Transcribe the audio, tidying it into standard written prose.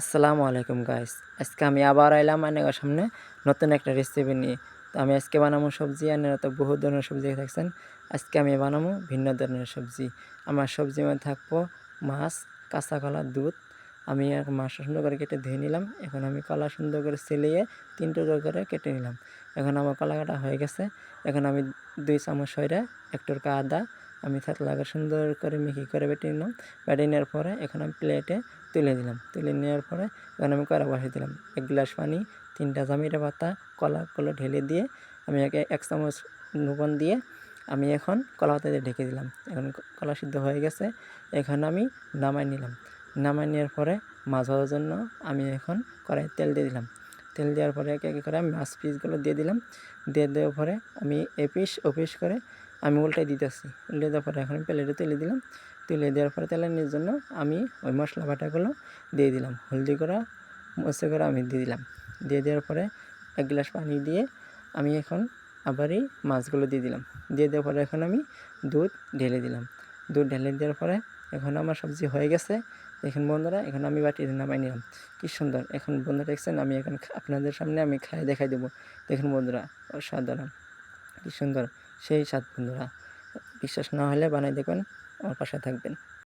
আসসালামু আলাইকুম গাইস। আজকে আমি আবার আইলাম আপনাদের সামনে নতুন একটা রেসিপি নিয়ে। তো আমি আজকে বানাবো সবজি, আপনারা তো বহু ধরনের সবজি দেখছেন। আজকে আমি বানাবো ভিন্ন ধরনের সবজি। আমার সবজির মধ্যে থাকবো মাছ, কাঁচা কলা, দুধ। আমি মাছটা সুন্দর করে কেটে ধুয়ে নিলাম। এখন আমি কলা সুন্দর করে ছেলিয়ে 3 টুকরো করে কেটে নিলাম। এখন আমার কলা কাটা হয়ে গেছে। এখন আমি 2 চামচ সয়রা, 1 টুকরা আদা আমি থাকলে সুন্দর করে মিহি করে বেটে নিলাম। বেটে নেওয়ার পরে এখন আমি প্লেটে তুলে দিলাম। তুলে নেওয়ার পরে এখন আমি কড়া বসিয়ে দিলাম। 1 গ্লাস পানি, 3টা জামিরা পাতা, কলাগুলো ঢেলে দিয়ে আমি 1 চামচ লবণ দিয়ে আমি এখন কলা পাতা দিয়ে ঢেকে দিলাম। এখন কলা সিদ্ধ হয়ে গেছে। এখন আমি নামাই নিলাম। নামাই নেওয়ার পরে মাছ ভাজার জন্য আমি এখন কড়াইয়ে তেল দিয়ে দিলাম। তেল দেওয়ার পরে একে একে করে আমি মাছ পিসগুলো দিয়ে দিলাম। দিয়ে দেওয়ার পরে আমি এপিস ওপিস করে আমি উল্টাই দিতেছি। উল্টে দেওয়ার পরে এখন আমি প্লেটে তুলে দিলাম। তুলে দেওয়ার পরে তেলের জন্য আমি ওই মশলা বাটাগুলো দিয়ে দিলাম। হলদি গুঁড়া, মরিচ গুঁড়া আমি দিয়ে দিলাম। দিয়ে দেওয়ার পরে 1 গ্লাস পানি দিয়ে আমি এখন আবার এই মাছগুলো দিয়ে দিলাম। দিয়ে দেওয়ার পরে এখন আমি দুধ ঢেলে দিলাম। দুধ ঢেলে দেওয়ার পরে এখন আমার সবজি হয়ে গেছে। দেখুন বন্ধুরা, এখন আমি বাটিতে নামাই নিলাম। কি সুন্দর! এখন বন্ধুরা দেখছেন, আমি এখন আপনাদের সামনে আমি খাইয়ে দেখাই দেবো। দেখুন বন্ধুরা, অসাধারণ! কি সুন্দর! সেই স্বাদ বন্ধুরা। বিশ্বাস না হলে বানাই দেখবেন, আমার পাশে থাকবেন।